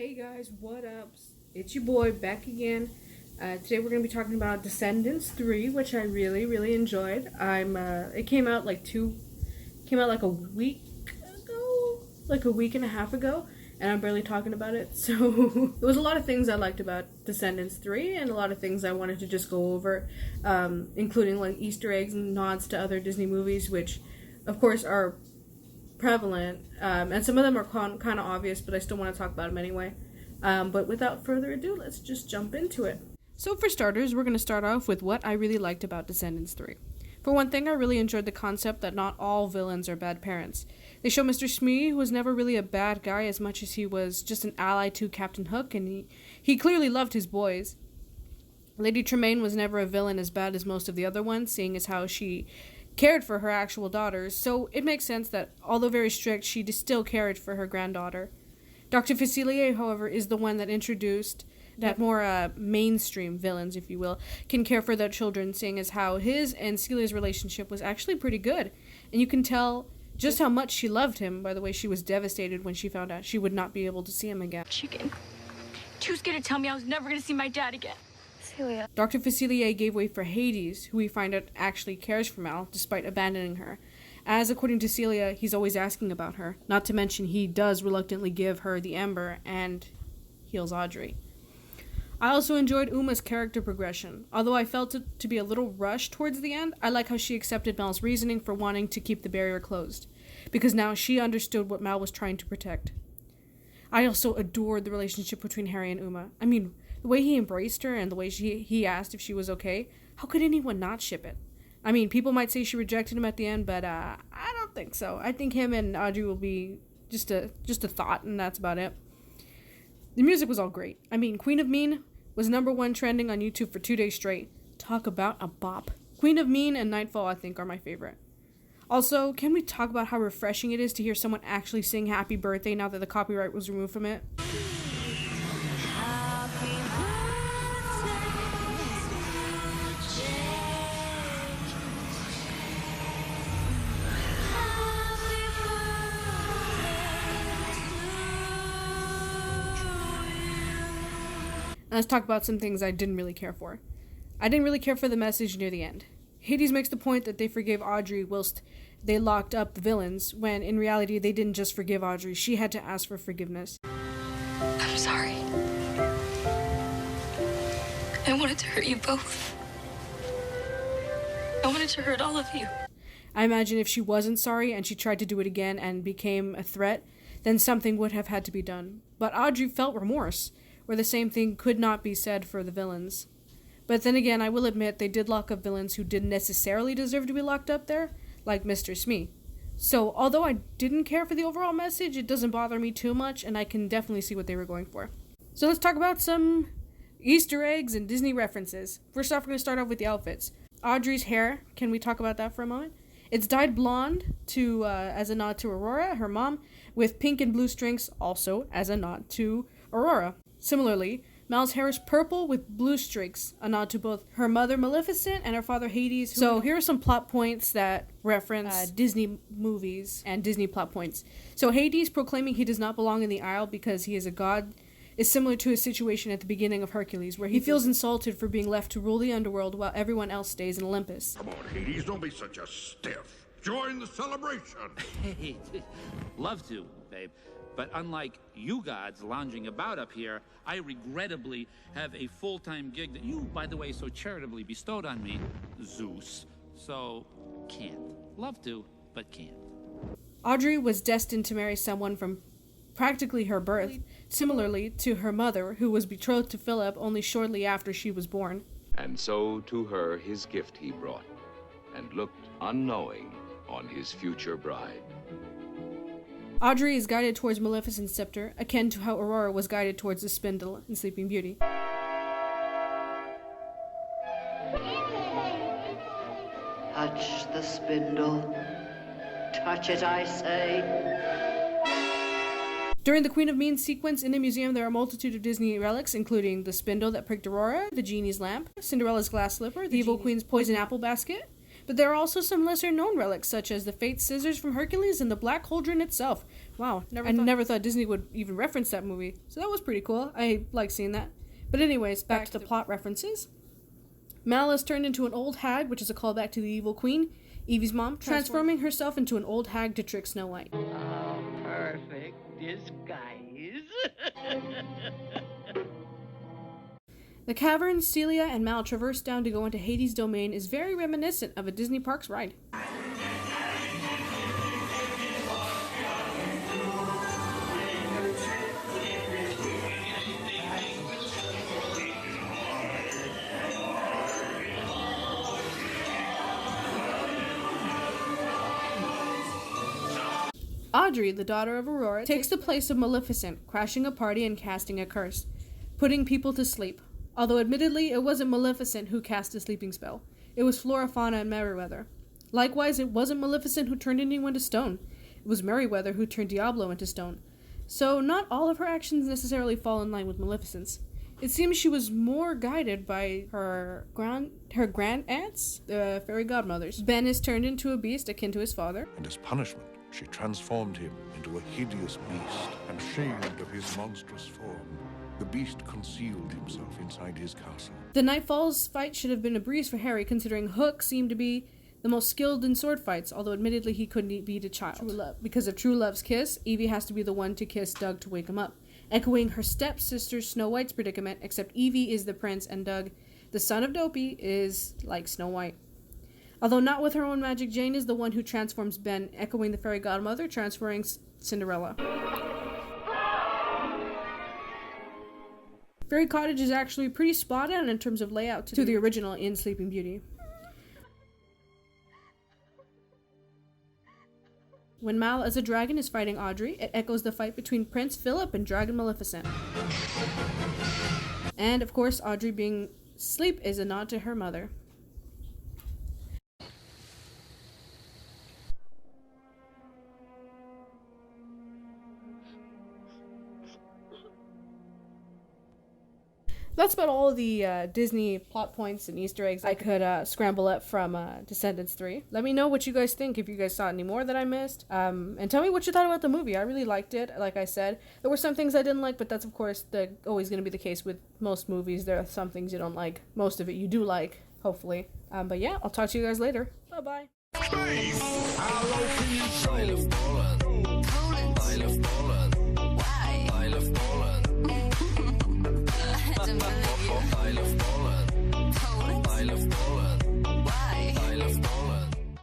Hey guys, what up? It's your boy back again. Today we're gonna be talking about Descendants 3, which I really enjoyed. It came out like a week ago, like a week and a half ago, and I'm barely talking about it. So there was a lot of things I liked about Descendants 3, and a lot of things I wanted to just go over, including like Easter eggs and nods to other Disney movies, which, of course, are prevalent, and some of them are kind of obvious, but I still want to talk about them anyway. But without further ado, let's just jump into it. So for starters, we're going to start off with what I really liked about Descendants 3. For one thing, I really enjoyed the concept that not all villains are bad parents. They show Mr. Smee, who was never really a bad guy as much as he was just an ally to Captain Hook, and he clearly loved his boys. Lady Tremaine was never a villain as bad as most of the other ones, seeing as how she cared for her actual daughters, so it makes sense that, although very strict, she still cared for her granddaughter. Dr. Facilier, however, is the one that introduced that more mainstream villains, if you will, can care for their children, seeing as how his and Celia's relationship was actually pretty good. And you can tell just how much she loved him by the way she was devastated when she found out she would not be able to see him again. Chicken. Too scared to tell me I was never going to see my dad again. Celia. Dr. Facilier gave way for Hades, who we find out actually cares for Mal, despite abandoning her. As, according to Celia, he's always asking about her. Not to mention he does reluctantly give her the ember and heals Audrey. I also enjoyed Uma's character progression. Although I felt it to be a little rushed towards the end, I like how she accepted Mal's reasoning for wanting to keep the barrier closed, because now she understood what Mal was trying to protect. I also adored the relationship between Harry and Uma. I mean, the way he embraced her and the way he asked if she was okay, how could anyone not ship it? I mean, people might say she rejected him at the end, but I don't think so. I think him and Audrey will be just a thought, and that's about it. The music was all great. I mean, Queen of Mean was #1 trending on YouTube for 2 days straight. Talk about a bop. Queen of Mean and Nightfall, I think, are my favorite. Also, can we talk about how refreshing it is to hear someone actually sing Happy Birthday now that the copyright was removed from it? Let's talk about some things I didn't really care for. I didn't really care for the message near the end. Hades makes the point that they forgave Audrey whilst they locked up the villains, when in reality they didn't just forgive Audrey, she had to ask for forgiveness. I'm sorry. I wanted to hurt you both. I wanted to hurt all of you. I imagine if she wasn't sorry and she tried to do it again and became a threat, then something would have had to be done. But Audrey felt remorse, where the same thing could not be said for the villains. But then again, I will admit they did lock up villains who didn't necessarily deserve to be locked up there, like Mr. Smee. So, although I didn't care for the overall message, it doesn't bother me too much, and I can definitely see what they were going for. So let's talk about some Easter eggs and Disney references. First off, we're going to start off with the outfits. Audrey's hair, can we talk about that for a moment? It's dyed blonde as a nod to Aurora, her mom, with pink and blue strings, also as a nod to Aurora. Similarly, Mal's hair is purple with blue streaks, a nod to both her mother Maleficent and her father Hades. So here are some plot points that reference Disney movies and Disney plot points. So Hades proclaiming he does not belong in the Isle because he is a god is similar to his situation at the beginning of Hercules, where he feels insulted for being left to rule the underworld while everyone else stays in Olympus. Come on, Hades, don't be such a stiff. Join the celebration. Hey, love to, babe. But unlike you gods lounging about up here, I regrettably have a full-time gig that you, by the way, so charitably bestowed on me, Zeus. So, can't. Love to, but can't. Audrey was destined to marry someone from practically her birth, similarly to her mother, who was betrothed to Philip only shortly after she was born. And so to her his gift he brought, and looked unknowing on his future bride. Audrey is guided towards Maleficent's scepter, akin to how Aurora was guided towards the spindle in Sleeping Beauty. Touch the spindle. Touch it, I say. During the Queen of Mean sequence in the museum, there are a multitude of Disney relics, including the spindle that pricked Aurora, the genie's lamp, Cinderella's glass slipper, the evil queen's poison apple basket. But there are also some lesser-known relics, such as the Fate Scissors from Hercules and the Black Cauldron itself. Wow, I never thought Disney would even reference that movie, so that was pretty cool. I like seeing that. But anyways, back to the plot references. Mal is turned into an old hag, which is a callback to the evil queen, Evie's mom, transforming herself into an old hag to trick Snow White. Oh, perfect disguise. The cavern Celia and Mal traverse down to go into Hades' domain is very reminiscent of a Disney Parks ride. Audrey, the daughter of Aurora, takes the place of Maleficent, crashing a party and casting a curse, putting people to sleep. Although admittedly, it wasn't Maleficent who cast the sleeping spell. It was Flora, Fauna, and Merryweather. Likewise, it wasn't Maleficent who turned anyone to stone. It was Merryweather who turned Diablo into stone. So not all of her actions necessarily fall in line with Maleficent's. It seems she was more guided by her grand aunts, the fairy godmothers. Ben is turned into a beast akin to his father. And as punishment, she transformed him into a hideous beast, and shamed of his monstrous form, the beast concealed himself inside his castle. The Nightfall's fight should have been a breeze for Harry, considering Hook seemed to be the most skilled in sword fights, although admittedly he couldn't beat a child. True love. Because of True Love's kiss, Evie has to be the one to kiss Doug to wake him up, echoing her stepsister Snow White's predicament, except Evie is the prince and Doug, the son of Dopey, is like Snow White. Although not with her own magic, Jane is the one who transforms Ben, echoing the fairy godmother, transferring Cinderella. Fairy Cottage is actually pretty spot on in terms of layout to the original in Sleeping Beauty. When Mal as a dragon is fighting Audrey, it echoes the fight between Prince Philip and Dragon Maleficent. And of course, Audrey being asleep is a nod to her mother. That's about all the Disney plot points and Easter eggs I could scramble up from Descendants 3. Let me know what you guys think, if you guys saw any more that I missed. And tell me what you thought about the movie. I really liked it. Like I said, there were some things I didn't like, but that's of course always going to be the case with most movies. There are some things you don't like. Most of it you do like, hopefully. But yeah, I'll talk to you guys later. Bye-bye. Hello,